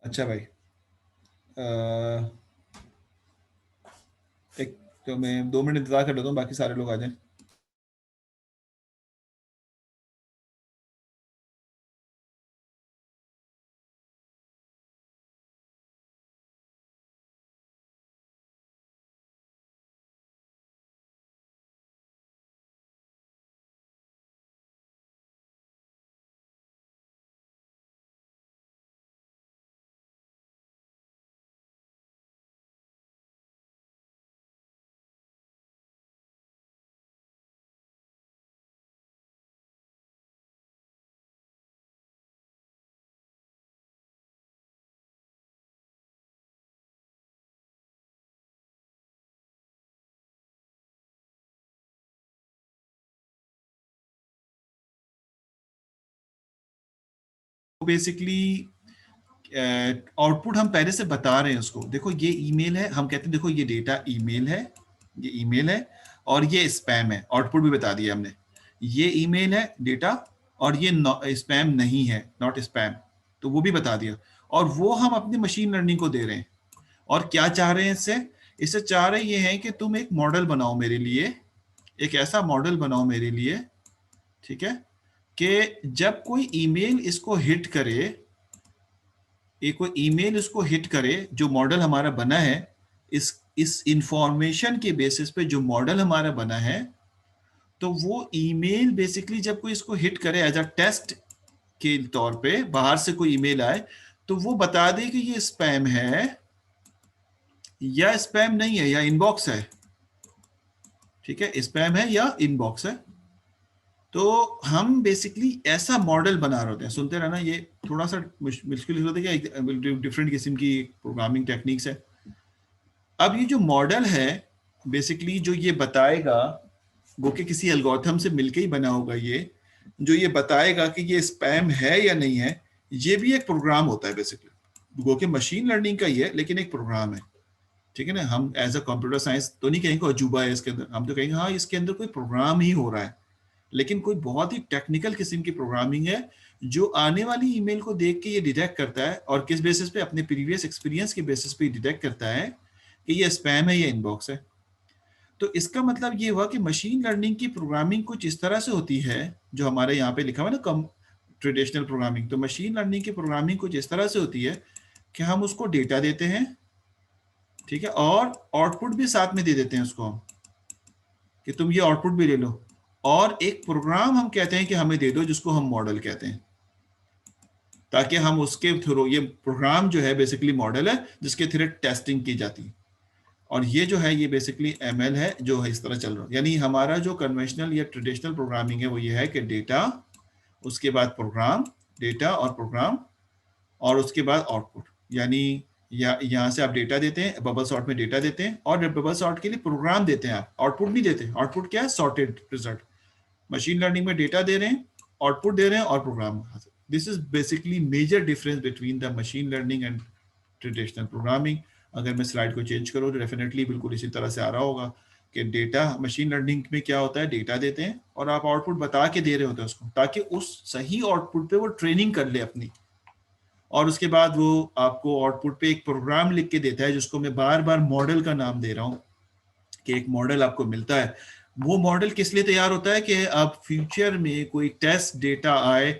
अच्छा भाई, अ, एक तो मैं 2 मिनट इंतजार कर लेता हूँ, बाकी सारे लोग आ जाएं। बेसिकली आउटपुट हम पहले से बता रहे हैं उसको, देखो ये ईमेल है, हम कहते हैं देखो ये डेटा ईमेल है, ये ईमेल है और ये स्पैम है, आउटपुट भी बता दिया हमने। ये ईमेल है डेटा और ये स्पैम नहीं है, नॉट स्पैम, तो वो भी बता दिया। और वो हम अपनी मशीन लर्निंग को दे रहे हैं। और क्या चाह रहे हैं इससे? इससे चाह रहे ये हैं कि तुम एक मॉडल बनाओ मेरे लिए, एक ऐसा मॉडल बनाओ मेरे लिए, ठीक है, कि जब कोई ईमेल इसको हिट करे, एक कोई ईमेल इसको हिट करे, जो मॉडल हमारा बना है, इस इंफॉर्मेशन के बेसिस पे जो मॉडल हमारा बना है, तो वो ईमेल बेसिकली जब कोई इसको हिट करे एज अ टेस्ट के तौर पे, बाहर से कोई ईमेल आए, तो वो बता दे कि ये स्पैम है या स्पैम नहीं है या इनबॉक्स है। ठीक है, स्पैम है या इनबॉक्स है। तो हम बेसिकली ऐसा मॉडल बना रहे होते हैं। सुनते रहना, ये थोड़ा सा मुश्किल होता है कि डिफरेंट किस्म की प्रोग्रामिंग टेक्निक्स है। अब ये जो मॉडल है बेसिकली जो ये बताएगा, वो कि किसी एल्गोरिथम से मिलके ही बना होगा, ये जो ये बताएगा कि ये स्पैम है या नहीं है, ये भी एक प्रोग्राम होता है बेसिकली। वो कि मशीन लर्निंग का ही है लेकिन एक प्रोग्राम है। ठीक है ना, हम एज अ कंप्यूटर साइंस तो नहीं कहेंगे अजूबा है इसके अंदर, हम तो कहेंगे हाँ इसके अंदर कोई प्रोग्राम ही हो रहा है। लेकिन कोई बहुत ही टेक्निकल किस्म की प्रोग्रामिंग है जो आने वाली ईमेल को देख के ये डिटेक्ट करता है, और किस बेसिस पे? अपने प्रीवियस एक्सपीरियंस के बेसिस पे डिटेक्ट करता है कि ये स्पैम है या इनबॉक्स है। तो इसका मतलब ये हुआ कि मशीन लर्निंग की प्रोग्रामिंग कुछ इस तरह से होती है, जो हमारे यहाँ पे लिखा हुआ है ना, कम ट्रेडिशनल प्रोग्रामिंग। तो मशीन लर्निंग की प्रोग्रामिंग कुछ इस तरह से होती है कि हम उसको डेटा देते हैं, ठीक है, और आउटपुट भी साथ में दे देते हैं उसको हम, कि तुम ये आउटपुट भी ले लो, और एक प्रोग्राम हम कहते हैं कि हमें दे दो जिसको हम मॉडल कहते हैं, ताकि हम उसके थ्रू, ये प्रोग्राम जो है बेसिकली मॉडल है जिसके थ्रू टेस्टिंग की जाती है। और ये जो है ये बेसिकली एमएल है जो है इस तरह चल रहा है। यानी हमारा जो कन्वेंशनल या ट्रेडिशनल प्रोग्रामिंग है वो ये है कि डेटा, उसके बाद प्रोग्राम, डेटा और प्रोग्राम, और उसके बाद आउटपुट। यानी यहाँ से आप डेटा देते हैं, बबल सॉर्ट में डेटा देते हैं, और बबल सॉर्ट के लिए प्रोग्राम देते हैं, आप आउटपुट नहीं देते। आउटपुट क्या है? Sorted result. मशीन लर्निंग में डेटा दे रहे हैं, आउटपुट दे रहे हैं, और program. This is basically major difference between the machine learning and traditional programming. अगर मैं स्लाइड को चेंज करूँ तो डेफिनेटली बिल्कुल इसी तरह से आ रहा होगा कि डेटा, मशीन लर्निंग में क्या होता है, डेटा देते हैं और आप आउटपुट बता के दे रहे होते हैं उसको, ताकि उस सही आउटपुट पे वो ट्रेनिंग कर ले अपनी, और उसके बाद वो आपको आउटपुट पे एक प्रोग्राम लिख के देता है, जिसको मैं बार बार मॉडल का नाम दे रहा हूँ, कि एक मॉडल आपको मिलता है। वो मॉडल किस लिए तैयार होता है? कि अब फ्यूचर में कोई टेस्ट डेटा आए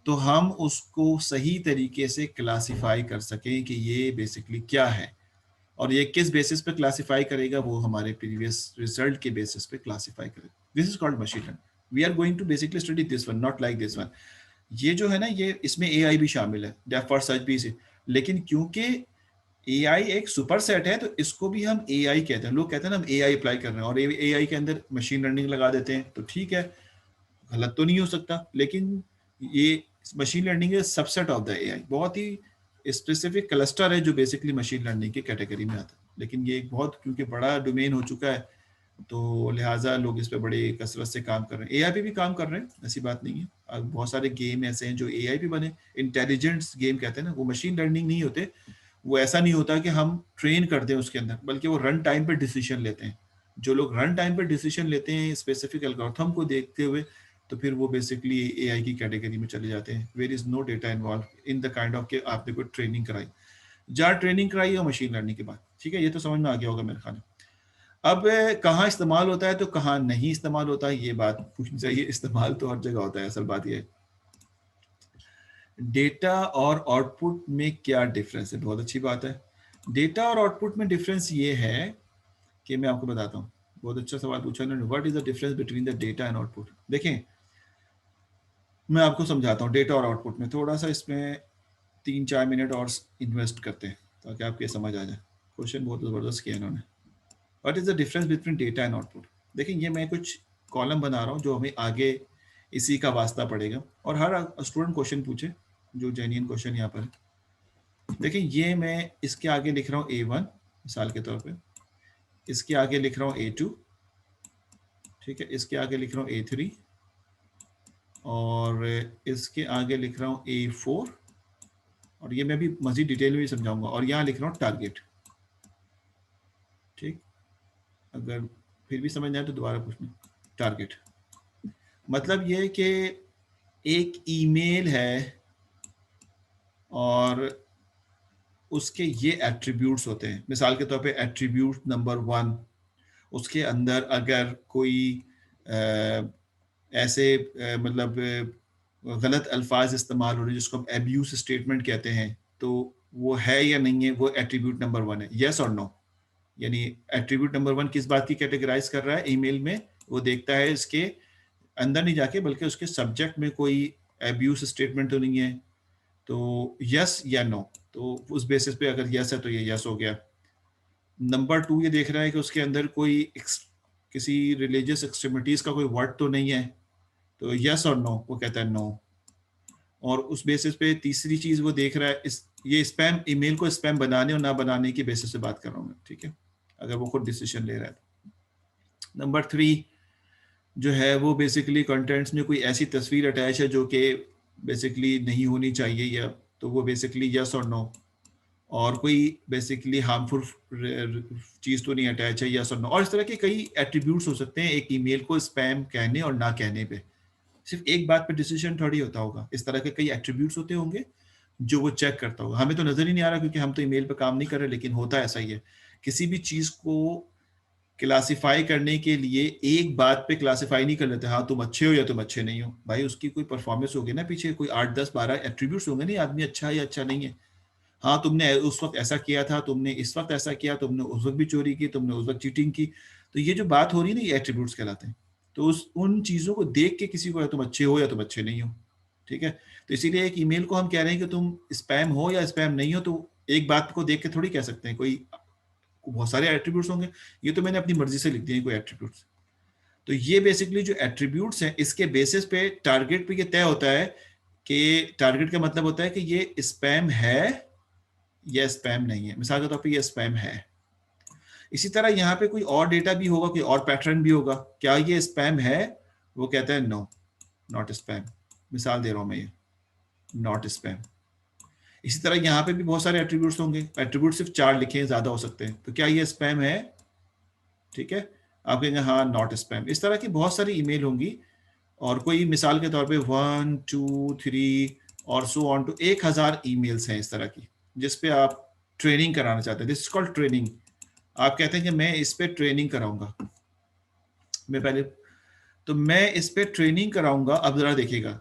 तो हम उसको सही तरीके से क्लासिफाई कर सकें कि ये बेसिकली क्या है, और ये किस बेसिस पे क्लासिफाई करेगा, वो हमारे प्रीवियस रिजल्ट के बेसिस पे क्लासिफाई करेगा। This is called machine learning. We are going to basically study this one, not like this one. ये जो है ना, ये इसमें एआई भी शामिल है, डेफ फॉर सच भी से। लेकिन क्योंकि एआई एक सुपर सेट है, तो इसको भी हम एआई कहते हैं। लोग कहते हैं ना हम एआई अप्लाई कर रहे हैं, और एआई के अंदर मशीन लर्निंग लगा देते हैं, तो ठीक है, गलत तो नहीं हो सकता। लेकिन ये मशीन लर्निंग है सबसेट ऑफ द एआई, बहुत ही स्पेसिफिक क्लस्टर है जो बेसिकली मशीन लर्निंग की कैटेगरी में आता है। लेकिन ये एक बहुत, क्योंकि बड़ा डोमेन हो चुका है, तो लिहाजा लोग इस पे बड़े कसरत से काम कर रहे हैं। एआई पे भी काम कर रहे हैं, ऐसी बात नहीं है। अब बहुत सारे गेम ऐसे हैं जो एआई पे बने, इंटेलिजेंट्स गेम कहते हैं ना, वो मशीन लर्निंग नहीं होते। वो ऐसा नहीं होता कि हम ट्रेन कर दें उसके अंदर, बल्कि वो रन टाइम पे डिसीजन लेते हैं। जो लोग रन टाइम पे डिसीजन लेते हैं स्पेसिफिक एल्गोरिथम को देखते हुए, तो फिर वो बेसिकली एआई की कैटेगरी में चले जाते हैं, where is no data involve in the kind of के आपने कोई ट्रेनिंग कराई। जहाँ ट्रेनिंग कराई है मशीन लर्निंग के बाद, ठीक है, ये तो समझ में आ गया होगा मेरे ख्याल। अब कहाँ इस्तेमाल होता है तो कहाँ नहीं इस्तेमाल होता है, ये बात पूछनी चाहिए। इस्तेमाल तो हर जगह होता है, असल बात ये है। डेटा और आउटपुट में क्या डिफरेंस है, बहुत अच्छी बात है। डेटा और आउटपुट में डिफरेंस ये है कि मैं आपको बताता हूँ। बहुत अच्छा सवाल पूछा उन्होंने, what is the difference between the data and output. देखें, मैं आपको समझाता हूँ डेटा और आउटपुट में। थोड़ा सा इसमें 3-4 मिनट और इन्वेस्ट करते हैं ताकि आपको ये समझ आ जाए। क्वेश्चन बहुत ज़बरदस्त किया इन्होंने। What is the difference between data and output. देखिए, ये मैं कुछ कॉलम बना रहा हूँ जो हमें आगे इसी का वास्ता पड़ेगा, और हर स्टूडेंट क्वेश्चन पूछे जो जेन्युइन क्वेश्चन यहाँ पर है। देखिए, ये मैं इसके आगे लिख रहा हूँ A1 मिसाल के तौर पे, इसके आगे लिख रहा हूँ A2, ठीक है, इसके आगे लिख रहा हूँ A3, और इसके आगे लिख रहा हूँ A4, और ये मैं भी मजीद डिटेल में भी समझाऊंगा, और यहाँ लिख रहा हूँ टारगेट। ठीक, अगर फिर भी समझ नहीं आए तो दोबारा पूछना। टारगेट मतलब ये कि एक ईमेल है और उसके ये एट्रीब्यूट्स होते हैं। मिसाल के तौर पे एट्रीब्यूट नंबर 1, उसके अंदर अगर कोई ऐसे मतलब गलत अल्फाज इस्तेमाल हो रहे हैं जिसको हम एब्यूज स्टेटमेंट कहते हैं, तो वो है या नहीं है, वो एट्रीब्यूट नंबर 1 है, यस और नो। यानी एट्रीब्यूट नंबर 1 किस बात की कैटेगराइज कर रहा है ईमेल में, वो देखता है इसके अंदर नहीं जाके बल्कि उसके सब्जेक्ट में कोई एब्यूज स्टेटमेंट तो नहीं है, तो यस या नो। तो उस बेसिस पे अगर यस है तो ये यस हो गया। नंबर 2 ये देख रहा है कि उसके अंदर कोई किसी रिलीजियस एक्सट्रीमिटीज का कोई वर्ड तो नहीं है, तो यस और नो, वो कहता है नो। और उस बेसिस पे तीसरी चीज वो देख रहा है, ये स्पैम ईमेल को स्पैम बनाने और ना बनाने की बेसिस से बात कर रहा हूँ मैं, ठीक है, अगर वो खुद डिसीजन ले रहा है। नंबर 3 जो है वो बेसिकली कंटेंट्स में कोई ऐसी तस्वीर अटैच है जो कि बेसिकली नहीं होनी चाहिए, या तो वो बेसिकली यस और नो। और कोई बेसिकली हार्मफुल चीज तो नहीं अटैच है, यस और नो। और इस तरह के कई एट्रीब्यूट्स हो सकते हैं एक ईमेल को स्पैम कहने और ना कहने पे। सिर्फ एक बात पे डिसीजन थोड़ी होता होगा, इस तरह के कई एट्रीब्यूट्स होते होंगे जो वो चेक करता होगा। हमें तो नजर ही नहीं आ रहा क्योंकि हम तो ईमेल पे काम नहीं कर रहे, लेकिन होता ऐसा ही है। किसी भी चीज को क्लासिफाई करने के लिए एक बात पे क्लासिफाई नहीं कर लेते, हाँ तुम अच्छे हो या तुम अच्छे नहीं हो। भाई उसकी कोई परफॉर्मेंस होगी ना, पीछे कोई 8-10-12 एट्रीब्यूट्स होंगे, नहीं आदमी अच्छा है या अच्छा नहीं है। हाँ तुमने उस वक्त ऐसा किया था, तुमने इस वक्त ऐसा किया, तुमने उस वक्त भी चोरी की, तुमने उस वक्त चीटिंग की, तो ये जो बात हो रही है ना, ये एट्रीब्यूट्स कहलाते हैं। तो उन चीजों को देख के किसी को या तुम अच्छे हो या तुम अच्छे नहीं हो, ठीक है। तो इसीलिए एक ईमेल को हम कह रहे हैं कि तुम स्पैम हो या स्पैम नहीं हो, तो एक बात को देख के थोड़ी कह सकते हैं। कोई बहुत सारे एट्रीब्यूट्स होंगे, ये तो मैंने अपनी मर्जी से लिख दिए कोई एट्रीब्यूट्स। तो ये बेसिकली जो एट्रीब्यूट्स हैं, इसके बेसिस पे टारगेट पे ये तय होता है कि टारगेट का मतलब होता है कि ये स्पैम है या स्पैम नहीं है। मिसाल के तौर पे ये स्पैम है। इसी तरह यहाँ पे कोई और डेटा भी होगा, कोई और पैटर्न भी होगा, क्या ये स्पैम है, वो कहता है नो, नॉट स्पैम। मिसाल दे रहा हूं मैं, ये नॉट स्पैम। इसी तरह यहाँ पे भी बहुत सारे एट्रीब्यूट्स होंगे, एट्रीब्यूट सिर्फ 4 लिखे हैं, ज्यादा हो सकते हैं, तो क्या ये स्पैम है, ठीक है, आप कहेंगे हाँ नॉट स्पैम। इस तरह की बहुत सारी ईमेल होंगी, और कोई मिसाल के तौर पे 1 2 3 और सो ऑन टू 1000 ईमेल्स हैं इस तरह की, जिसपे आप ट्रेनिंग कराना चाहते हैं। This is called training. आप कहते हैं कि मैं इस पे ट्रेनिंग कराऊंगा, मैं पहले तो मैं इस पे ट्रेनिंग कराऊंगा। अब जरा देखिएगा,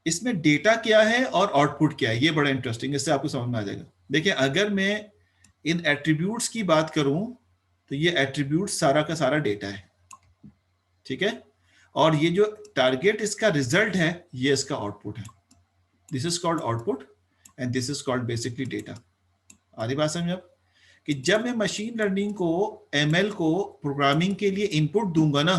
इसमें डेटा क्या है और आउटपुट क्या है, ये बड़ा इंटरेस्टिंग, इससे आपको समझ में आ जाएगा। देखिए, अगर मैं इन एट्रीब्यूट्स की बात करूं तो ये एट्रीब्यूट सारा का सारा डेटा है, ठीक है, और ये जो टारगेट इसका रिजल्ट है, ये इसका आउटपुट है। This is called output and this is called basically data. आधी बात समझ आप, कि जब मैं मशीन लर्निंग को, एमएल को प्रोग्रामिंग के लिए इनपुट दूंगा ना,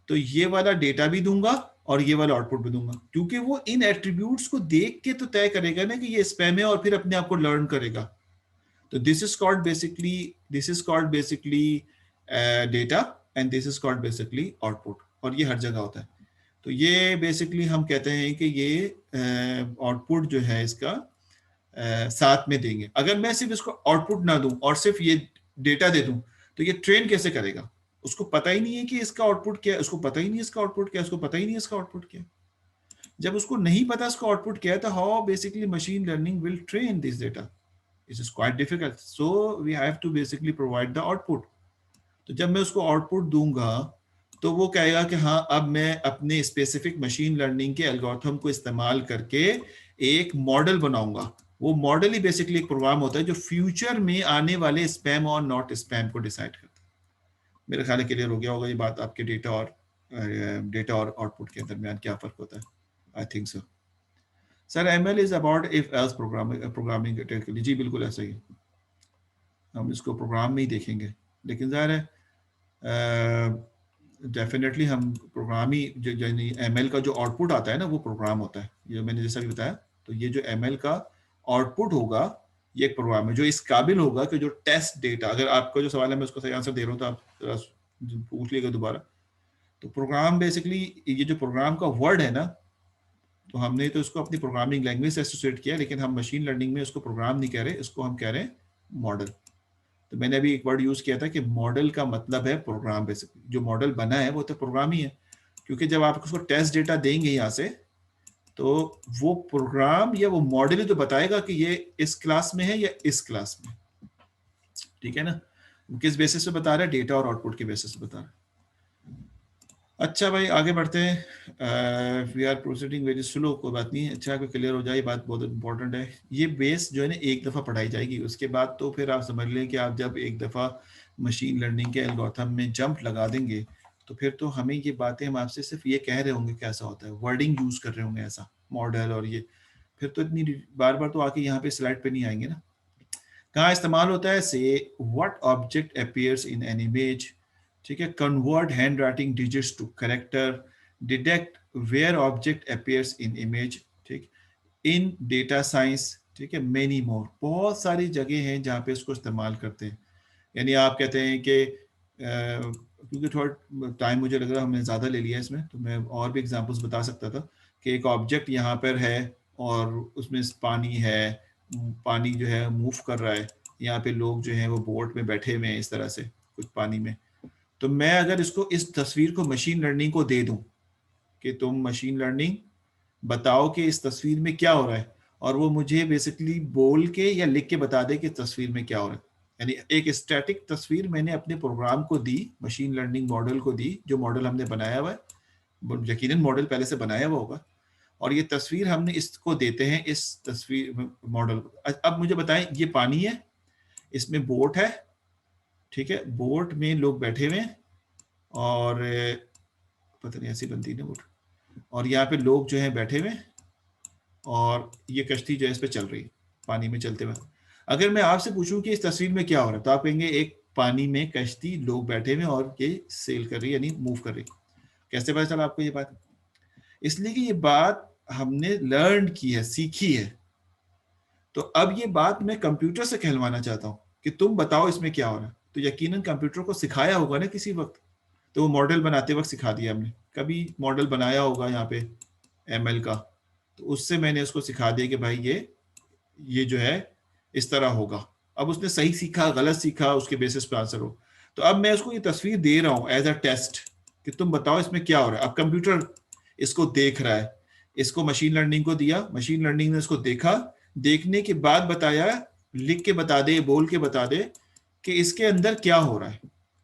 तो ये वाला डेटा भी दूंगा और ये वाला आउटपुट भी दूंगा, क्योंकि वो इन एट्रीब्यूट्स को देख के तो तय करेगा ना कि ये स्पैम है, और फिर अपने आप को लर्न करेगा। तो this is called basically data and this is called basically output, और ये हर जगह होता है। तो ये बेसिकली हम कहते हैं कि ये आउटपुट जो है इसका साथ में देंगे। अगर मैं सिर्फ इसको आउटपुट ना दूं और सिर्फ ये डेटा दे दूं, तो ये ट्रेन कैसे करेगा? उसको पता ही नहीं है कि इसका आउटपुट क्या है, उसको पता ही नहीं है इसका आउटपुट क्या है, उसको पता ही नहीं है इसका आउटपुट क्या है। जब उसको नहीं पता इसका आउटपुट क्या है, तो how basically machine learning will train this data. It is quite difficult, so we have to basically provide the output. तो जब मैं उसको आउटपुट दूंगा तो वो कहेगा कि हाँ अब मैं अपने स्पेसिफिक मशीन लर्निंग के एल्गोरिथम को इस्तेमाल करके एक मॉडल बनाऊंगा। वो मॉडल ही बेसिकली एक प्रोग्राम होता है जो फ्यूचर में आने वाले स्पैम और नॉट स्पैम को डिसाइड करता है। मेरे ख्याल क्लियर हो गया होगा ये बात, आपके डेटा और आउटपुट के दरमियान क्या फर्क होता है। I think so sir. ML is about if else programming technically, जी बिल्कुल ऐसा ही, हम इसको प्रोग्राम में ही देखेंगे। लेकिन ज़ाहिर है डेफिनेटली हम प्रोग्राम ही जो एमएल का जो आउटपुट आता है ना वो प्रोग्राम होता है, ये मैंने जैसा भी बताया। तो ये जो एमएल का आउटपुट होगा ये एक प्रोग्राम है जो इस काबिल होगा कि जो टेस्ट डेटा, अगर आपका जो सवाल है मैं उसको सही आंसर दे रहा हूँ तो आप पूछ लीजिएगा दोबारा। तो प्रोग्राम बेसिकली ये जो प्रोग्राम का वर्ड है ना, तो हमने तो इसको अपनी प्रोग्रामिंग लैंग्वेज से एसोसिएट किया, लेकिन हम मशीन लर्निंग में उसको प्रोग्राम नहीं कह रहे, इसको हम कह रहे हैं मॉडल। तो मैंने अभी एक वर्ड यूज किया था कि मॉडल का मतलब है प्रोग्राम। बेसिकली जो मॉडल बना है वो तो प्रोग्राम ही है, क्योंकि जब आप उसको टेस्ट डेटा देंगे यहाँ से तो वो प्रोग्राम या वो मॉडल ही तो बताएगा कि ये इस क्लास में है या इस क्लास में। ठीक है ना, किस बेसिस पे बता रहा है, डेटा और आउटपुट के बेसिस पे बता रहा है। अच्छा भाई आगे बढ़ते हैं। We are proceeding very slow, कोई बात नहीं, अच्छा कोई क्लियर हो जाए, बात बहुत इंपॉर्टेंट है। ये बेस जो है ना एक दफ़ा पढ़ाई जाएगी, उसके बाद तो फिर आप समझ लें कि आप जब एक दफ़ा मशीन लर्निंग के एल्गोरिथम में जंप लगा देंगे तो फिर तो हमें ये बातें, हम आपसे सिर्फ ये कह रहे होंगे कैसा होता है, वर्डिंग यूज़ कर रहे होंगे ऐसा मॉडल और ये, फिर तो इतनी बार बार तो आके यहाँ पे स्लाइड पे नहीं आएंगे ना। कहाँ इस्तेमाल होता है, say what object appears in an image, ठीक है, convert hand writing digits to character, detect where object appears in image, ठीक, इन डेटा साइंस, ठीक है, मेनी मोर। बहुत सारी जगह हैं जहाँ पे इसको इस्तेमाल करते हैं। यानी आप कहते हैं कि क्योंकि थोड़ा टाइम मुझे लग रहा है हमने ज़्यादा ले लिया इसमें, तो मैं और भी एग्जांपल्स बता सकता था कि एक ऑब्जेक्ट यहाँ पर है और उसमें पानी है, पानी जो है मूव कर रहा है, यहाँ पे लोग जो हैं वो बोट में बैठे हुए हैं इस तरह से कुछ पानी में। तो मैं अगर इसको इस तस्वीर को मशीन लर्निंग को दे दूं कि तुम मशीन लर्निंग बताओ कि इस तस्वीर में क्या हो रहा है, और वो मुझे बेसिकली बोल के या लिख के बता दे कि तस्वीर में क्या हो रहा है। यानी एक स्टैटिक तस्वीर मैंने अपने प्रोग्राम को दी, मशीन लर्निंग मॉडल को दी, जो मॉडल हमने बनाया हुआ है, यकीनन मॉडल पहले से बनाया हुआ होगा, और ये तस्वीर हमने इसको देते हैं इस तस्वीर मॉडल को। अब मुझे बताएं ये पानी है, इसमें बोट है, ठीक है, बोट में लोग बैठे हुए हैं और पता नहीं ऐसी बनती है ना बोट, और यहाँ पे लोग जो हैं बैठे हुए हैं और ये कश्ती जो है इस पे चल रही है पानी में चलते हुए। अगर मैं आपसे पूछूं कि इस तस्वीर में क्या हो रहा है तो आप कहेंगे एक पानी में कश्ती, लोग बैठे हुए और ये सेल कर रही है यानी मूव कर रही है। कैसे पता चला आपको ये बात? इसलिए कि ये बात हमने लर्न की है, सीखी है। तो अब ये बात मैं कंप्यूटर से कहलवाना चाहता हूँ कि तुम बताओ इसमें क्या हो रहा है, तो यकीनन कंप्यूटर को सिखाया होगा ना किसी वक्त, तो वो मॉडल बनाते वक्त सिखा दिया हमने, कभी मॉडल बनाया होगा यहाँ पे एमएल का, तो उससे मैंने उसको सिखा दिया कि भाई ये जो है इस तरह होगा। अब उसने सही सीखा गलत सीखा उसके बेसिस पे आंसर हो। तो अब मैं उसको ये तस्वीर दे रहा हूँ एज अ टेस्ट कि तुम बताओ इसमें क्या हो रहा है। अब कंप्यूटर इसको देख रहा है, इसको मशीन लर्निंग को दिया, मशीन लर्निंग ने इसको देखा, देखने के बाद बताया, लिख के बता दे, बोल के बता दे कि इसके अंदर क्या हो रहा है,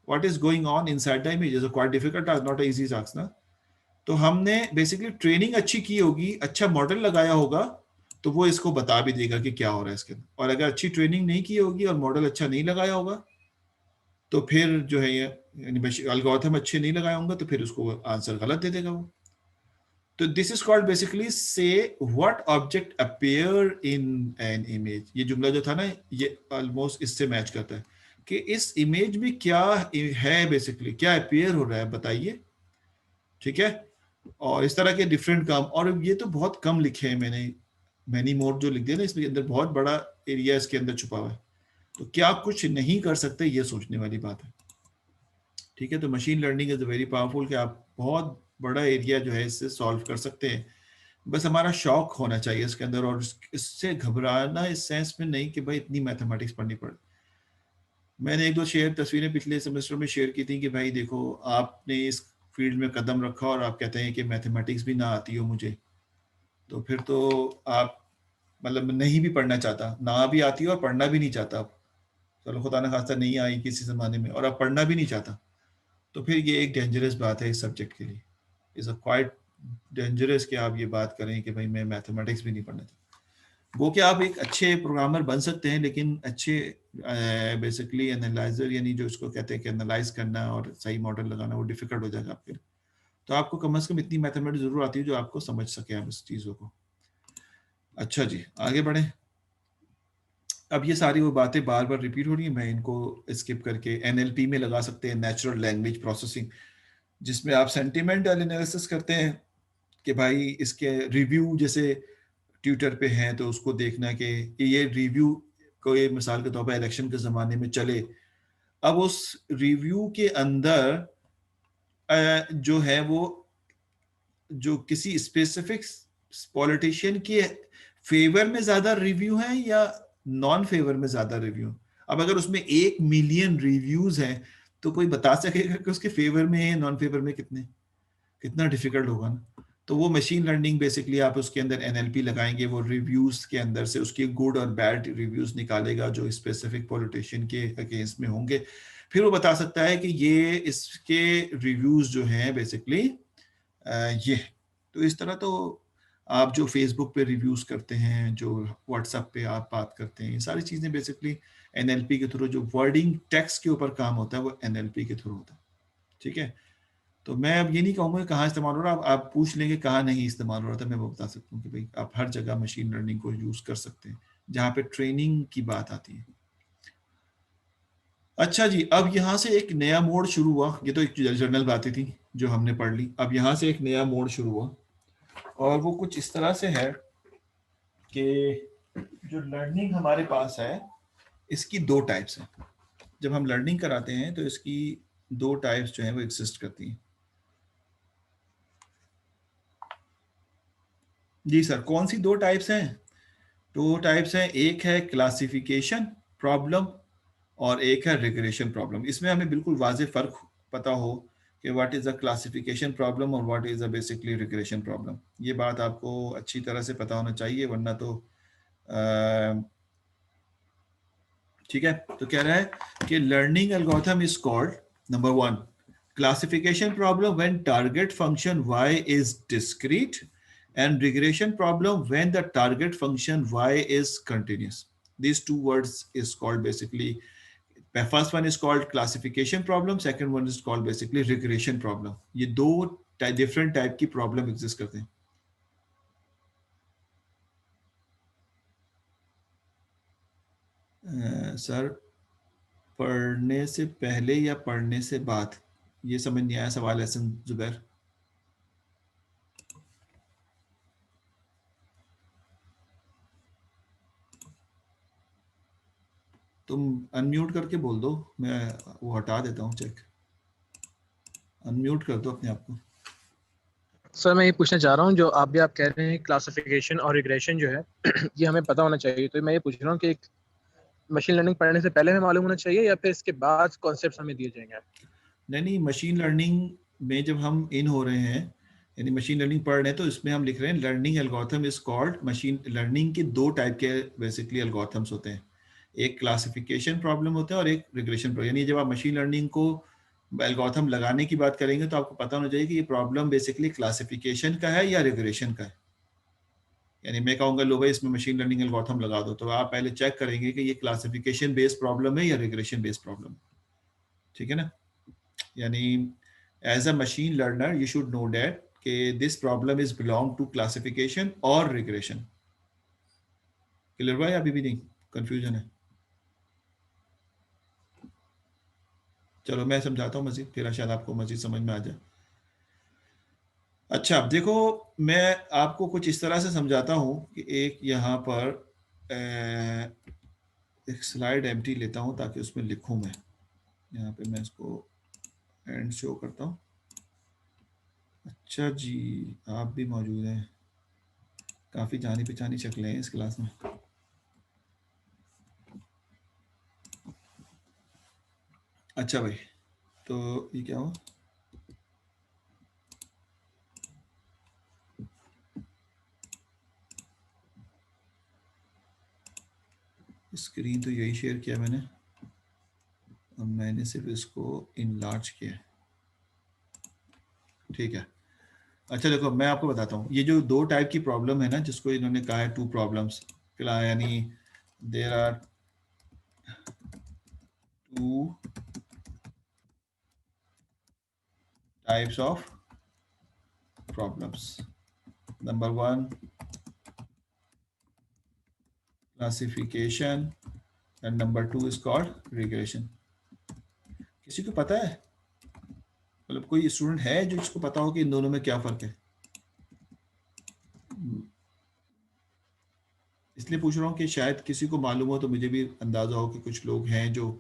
what is going on inside the image. Is quite difficult, not easy task ना। तो हमने बेसिकली ट्रेनिंग अच्छी की होगी, अच्छा मॉडल लगाया होगा, तो वो इसको बता भी देगा कि क्या हो रहा है इसके अंदर। और अगर अच्छी ट्रेनिंग नहीं की होगी और मॉडल अच्छा नहीं लगाया होगा तो फिर जो है ये एल्गोरिथम अच्छे नहीं लगाए होंगे तो फिर उसको आंसर गलत दे देगा वो। तो दिस इज कॉल्ड बेसिकली से what object appear in an image. ये जुमला जो था ना ये ऑलमोस्ट इससे मैच करता है कि इस इमेज में क्या है, बेसिकली क्या अपीयर हो रहा है बताइए, ठीक है। और इस तरह के डिफरेंट काम, और ये तो बहुत कम लिखे हैं मैंने, मैनी मोर जो लिख दिया ना इसके अंदर बहुत बड़ा एरिया इसके अंदर छुपा हुआ है। तो क्या कुछ नहीं कर सकते, ये सोचने वाली बात है, ठीक है। तो machine learning is very powerful कि आप बहुत बड़ा एरिया जो है इससे सॉल्व कर सकते हैं। बस हमारा शौक होना चाहिए इसके अंदर, और इससे घबराना इस सेंस में नहीं कि भाई इतनी मैथमेटिक्स पढ़नी पड़े। मैंने एक दो तस्वीरें पिछले सेमेस्टर में शेयर की थी कि भाई देखो आपने इस फील्ड में कदम रखा और आप कहते हैं कि मैथमेटिक्स भी ना आती हो मुझे, तो फिर तो आप मतलब नहीं भी पढ़ना चाहता, ना भी आती है और पढ़ना भी नहीं चाहता, चलो खुदा न खास्ता नहीं आई किसी ज़माने में और अब पढ़ना भी नहीं चाहता, तो फिर ये एक डेंजरस बात है इस सब्जेक्ट के लिए। इज़ अ क्वाइट डेंजरस कि आप ये बात करें कि भाई मैं मैथमेटिक्स भी नहीं पढ़ना चाहता। वो कि आप एक अच्छे प्रोग्रामर बन सकते हैं, लेकिन अच्छे बेसिकली एनालाइजर, यानी जो इसको कहते हैं कि एनालाइज करना और सही मॉडल लगाना, वो डिफिकल्ट हो जाएगा आपके लिए। तो आपको कम से कम इतनी मैथमेटिक्स जरूर आती है जो आपको समझ सके आप इस चीज़ों को। अच्छा जी, आगे बढ़े। अब ये सारी वो बातें बार बार रिपीट हो रही हैं, मैं इनको स्किप करके एनएलपी में लगा सकते हैं, नेचुरल लैंग्वेज प्रोसेसिंग, जिसमें आप सेंटिमेंटल एनालिसिस करते हैं कि भाई इसके रिव्यू, जैसे ट्विटर पे हैं तो उसको देखना कि ये रिव्यू को, ये मिसाल के तौर पर इलेक्शन के ज़माने में चले, अब उस रिव्यू के अंदर जो है वो, जो किसी स्पेसिफिक पॉलिटिशियन के फेवर में ज्यादा रिव्यू है या नॉन फेवर में ज्यादा रिव्यू। अब अगर उसमें 1 मिलियन रिव्यूज हैं तो कोई बता सकेगा कि उसके फेवर में है नॉन फेवर में कितने, कितना डिफिकल्ट होगा ना। तो वो मशीन लर्निंग बेसिकली आप उसके अंदर एनएलपी लगाएंगे, वो रिव्यूज के अंदर से उसके गुड और बैड रिव्यूज निकालेगा जो स्पेसिफिक पॉलिटिशियन के अगेंस्ट में होंगे, फिर वो बता सकता है कि ये इसके रिव्यूज जो हैं बेसिकली ये। तो इस तरह तो आप जो फेसबुक पे रिव्यूज करते हैं, जो व्हाट्सएप पे आप बात करते हैं, ये सारी चीजें बेसिकली एनएलपी के थ्रू, जो वर्डिंग टेक्स्ट के ऊपर काम होता है वो एनएलपी के थ्रू होता है। ठीक है, तो मैं अब ये नहीं कहूंगा कहाँ इस्तेमाल हो रहा है, आप पूछ लेंगे कहाँ नहीं इस्तेमाल हो रहा था, मैं वो बता सकता हूँ कि भाई आप हर जगह मशीन लर्निंग को यूज कर सकते हैं जहाँ पे ट्रेनिंग की बात आती है। अच्छा जी, अब यहाँ से एक नया मोड शुरू हुआ, ये तो एक जनरल बातें थी जो हमने पढ़ ली, अब यहाँ से एक नया मोड शुरू हुआ और वो कुछ इस तरह से है कि जो लर्निंग हमारे पास है इसकी 2 टाइप्स हैं। जब हम लर्निंग कराते हैं तो इसकी 2 टाइप्स जो है वो एग्जिस्ट करती हैं। जी सर, कौन सी 2 टाइप्स हैं? 2 टाइप्स हैं, एक है क्लासिफिकेशन प्रॉब्लम और एक है रिग्रेशन प्रॉब्लम। इसमें हमें बिल्कुल वाज़ेह फ़र्क पता हो कि what is a classification problem और what is a basically regression problem. ये बात आपको अच्छी तरह से पता होना चाहिए, वरना तो ठीक है। तो कह रहा है कि learning algorithm is called, number 1, classification problem when target function y is discrete, and regression problem when the target function y is continuous. These 2 words is called basically, first one is called classification problem, second one is called basically regression problem. ये 2 different type की problem exist करते हैं। Sir, पढ़ने से पहले या पढ़ने से बाद, ये समझ नहीं आया सवाल हसन जुबैर। तुम अनम्यूट करके बोल दो, मैं वो हटा देता हूँ चेक, अनम्यूट कर दो अपने आप को। सर मैं ये पूछना चाह रहा हूँ, जो आप कह रहे हैं क्लासिफिकेशन और रिग्रेशन जो है ये हमें पता होना चाहिए, तो मैं ये पूछ रहा हूँ कि मशीन लर्निंग पढ़ने से पहले हमें मालूम होना चाहिए या फिर इसके बाद कॉन्सेप्ट हमें दिए जाएंगे? नहीं नहीं, मशीन लर्निंग में जब हम इन हो रहे हैं, यानी मशीन लर्निंग पढ़ रहे हैं, तो इसमें हम लिख रहे हैं learning algorithm is called machine learning के 2 टाइप के बेसिकली एल्गोरिथम्स होते हैं। एक क्लासिफिकेशन प्रॉब्लम होता है और एक रिग्रेशन प्रॉब्लम। यानी जब आप मशीन लर्निंग को एल्गोरिथम लगाने की बात करेंगे तो आपको पता होना चाहिए कि ये प्रॉब्लम बेसिकली क्लासिफिकेशन का है या रिग्रेशन का है। यानी मैं कहूँगा लो भाई इसमें मशीन लर्निंग एल्गोरिथम लगा दो, तो आप पहले चेक करेंगे कि ये क्लासिफिकेशन बेस्ड प्रॉब्लम है या रिग्रेशन बेस्ड प्रॉब्लम। ठीक है ना? यानी as a machine learner you should know that कि this problem is belong to classification और रिग्रेशन। क्लियर भाई? अभी भी नहीं कंफ्यूजन है? चलो मैं समझाता हूँ मजीद, फिर शायद आपको मजीद समझ में आ जाए। अच्छा देखो, मैं आपको कुछ इस तरह से समझाता हूँ कि एक यहाँ पर एक स्लाइड एम्प्टी लेता हूँ ताकि उसमें लिखूँ मैं। यहाँ पे मैं इसको एंड शो करता हूँ। अच्छा जी, आप भी मौजूद हैं, काफ़ी जानी पहचानी शक्लें हैं इस क्लास में। अच्छा भाई, तो ये क्या हुआ? स्क्रीन तो यही शेयर किया मैंने, और मैंने सिर्फ इसको इनलार्ज किया है, ठीक है। अच्छा देखो मैं आपको बताता हूँ, ये जो दो टाइप की प्रॉब्लम है ना, जिसको इन्होंने कहा है टू प्रॉब्लम्स, यानी there are two types of problems. Number one classification and number two is called regression. किसी को पता है, मतलब कोई स्टूडेंट है जो इसको पता हो कि इन दोनों में क्या फर्क है? इसलिए पूछ रहा हूँ कि शायद किसी को मालूम हो, तो मुझे भी अंदाजा हो कि कुछ लोग हैं जो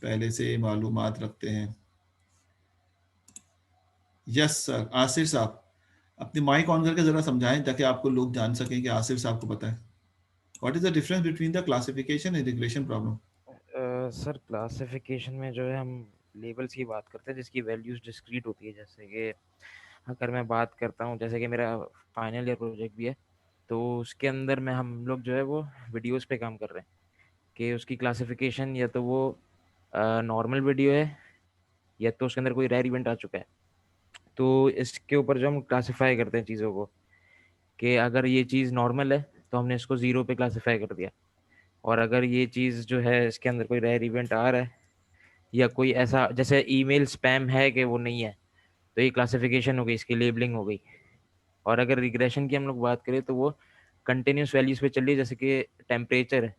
पहले से मालूमात रखते हैं। यस सर, आसिर साहब अपनी माइक ऑन करके जरा समझाएं ताकि आपको लोग जान सकें कि आसिर साहब को पता है। What is the difference between the classification and regression problem? Sir classification में जो है हम लेबल्स की बात करते हैं जिसकी वैल्यूज डिस्क्रीट होती है। जैसे कि अगर मैं बात करता हूँ, जैसे कि मेरा फाइनल ईयर प्रोजेक्ट भी है, तो उसके अंदर में हम लोग जो है वो वीडियोस पे काम कर रहे हैं कि उसकी क्लासिफिकेशन या तो वो नॉर्मल वीडियो है या तो उसके अंदर कोई रेयर इवेंट आ चुका है। तो इसके ऊपर जो हम क्लासिफाई करते हैं चीज़ों को, कि अगर ये चीज़ नॉर्मल है तो हमने इसको 0 पे क्लासिफाई कर दिया, और अगर ये चीज़ जो है इसके अंदर कोई रेयर इवेंट आ रहा है या कोई ऐसा जैसे ईमेल स्पैम है कि वो नहीं है, तो ये क्लासिफिकेशन हो गई, इसकी लेबलिंग हो गई। और अगर रिग्रेशन की हम लोग बात करें तो वो कंटिन्यूस वैल्यूज पे चल रही है। जैसे कि टेम्परेचर है,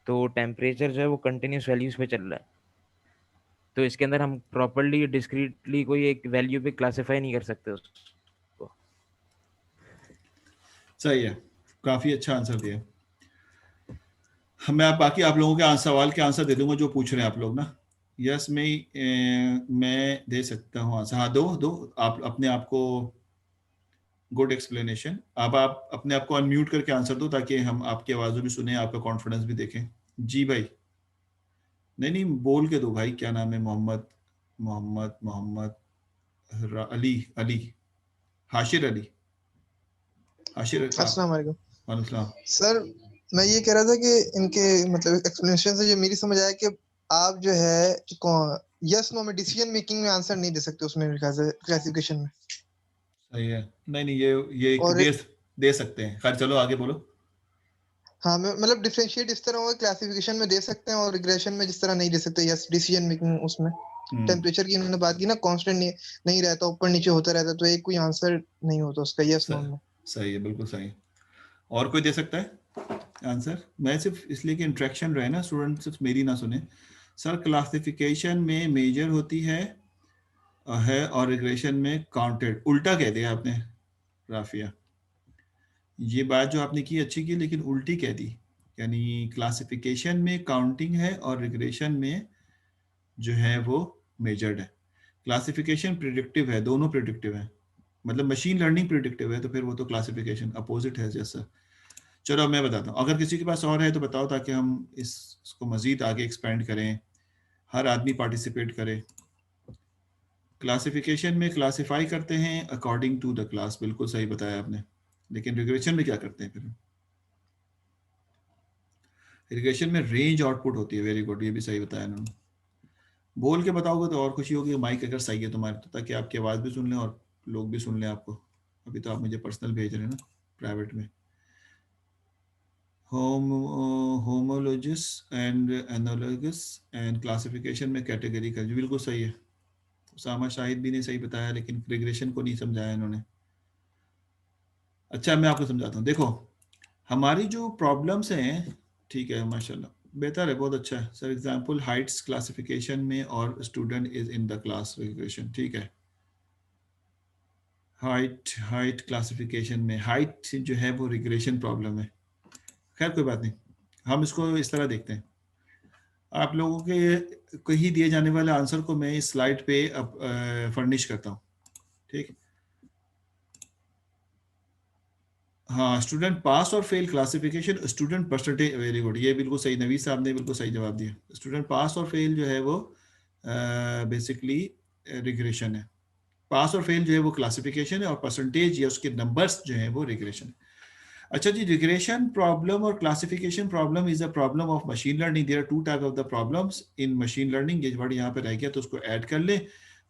तो टेम्परेचर जो है वो कंटिन्यूस वैल्यूज पे चल रहा है, तो इसके अंदर हम प्रॉपरली डिस्क्रीटली कोई एक वैल्यू पे क्लासिफाई नहीं कर सकते उसको। सही है, काफी अच्छा आंसर दिया। मैं आप बाकी आप लोगों के सवाल के आंसर दे दूंगा जो पूछ रहे हैं आप लोग ना। यस मैं दे सकता हूँ आंसर। हाँ, दो दो आप अपने आप को। Good explanation. अब आप अपने आप को अनम्यूट करके आंसर दो ताकि हम आपकी आवाज़ भी सुने, आपका कॉन्फिडेंस भी देखें। जी भाई। नहीं नहीं, बोल के दो भाई, क्या नाम है? मोहम्मद मोहम्मद मोहम्मद अली अली हाशिर अली। हाशिर अस्सलाम वालेकुम वालेकुम सलाम। सर। मैं ये कह रहा था कि इनके मतलब एक्सप्लेनेशन से जो मेरी समझ आया कि आप जो है यस नो में डिसीजन मेकिंग में आंसर नहीं दे सकते उसमें, मेरे ख्याल से क्लासिफिकेशन में। सही है। नहीं नहीं, ये और दे सकते हैं। खैर चलो आगे बोलो। हाँ, मतलब डिफरेंशिएट इस तरह होगा, क्लासिफिकेशन में दे सकते हैं और रिग्रेशन में जिस तरह नहीं दे सकते। यस, डिसीजन मेकिंग उसमें टेम्परेचर की इन्होंने बात की ना, कांस्टेंट नहीं रहता, ऊपर नीचे होता रहता, तो एक कोई आंसर नहीं होता उसका यस नो में। सही है, बिल्कुल सही। और कोई दे सकता है आंसर? मैं सिर्फ इसलिए कि इंट्रैक्शन रहे ना, स्टूडेंट सिर्फ मेरी ना सुने। सर क्लासिफिकेशन में मेजर होती है और रिग्रेशन में काउंटेड। उल्टा कह दिया आपने राफिया। ये बात जो आपने की अच्छी की, लेकिन उल्टी कह दी। यानी क्लासिफिकेशन में काउंटिंग है और रिग्रेशन में जो है वो मेजर्ड है। क्लासिफिकेशन प्रिडिक्टिव है, दोनों प्रिडिक्टिव है, मतलब मशीन लर्निंग प्रिडिक्टिव है, तो फिर वो तो क्लासिफिकेशन अपोजिट है जैसा। चलो अब मैं बताता हूँ, अगर किसी के पास और है तो बताओ ताकि हम इसको मजीद आगे एक्सपेंड करें, हर आदमी पार्टिसिपेट करे। क्लासिफिकेशन में क्लासिफाई करते हैं अकॉर्डिंग टू द क्लास, बिल्कुल सही बताया आपने। लेकिन रिग्रेशन में क्या करते हैं फिर? रिग्रेशन में रेंज आउटपुट होती है। वेरी गुड, ये भी सही बताया इन्होंने। बोल के बताओगे तो और खुशी होगी, माइक अगर सही है तुम्हारे तो, ताकि आपकी आवाज़ भी सुन लें और लोग भी सुन लें आपको। अभी तो आप मुझे पर्सनल भेज रहे हैं ना, प्राइवेट में। Homologous and analogous and classification में कैटेगरी का, जी बिल्कुल सही है। उसामा शाहिद भी ने सही बताया, लेकिन रिग्रेशन को नहीं समझाया इन्होंने। अच्छा मैं आपको समझाता हूँ। देखो हमारी जो प्रॉब्लम्स हैं, ठीक है माशाल्लाह, बेहतर है, बहुत अच्छा है सर। एग्जांपल हाइट्स क्लासिफिकेशन में और student is in the class regression, ठीक है। हाइट क्लासिफिकेशन में हाइट जो है वो रिग्रेशन प्रॉब्लम है। खैर कोई बात नहीं, हम इसको इस तरह देखते हैं। आप लोगों के को ही दिए जाने वाले आंसर को मैं इस स्लाइड पे अब फर्निश करता हूँ, ठीक। हाँ, स्टूडेंट पास और fail classification, student percentage. Very good, ये बिल्कुल सही, नवीद साहब ने बिल्कुल सही जवाब दिया। स्टूडेंट पास और फेल जो है वो बेसिकली रिग्रेशन है। पास और फेल जो है वो क्लासिफिकेशन है, और परसेंटेज या उसके नंबर्स जो है वो रिग्रेशन है। अच्छा जी, रिग्रेशन प्रॉब्लम और classification problem is a problem of machine learning. There are two type of the problems in machine learning. ये वर्ड यहाँ पे रह गया तो उसको ऐड कर ले।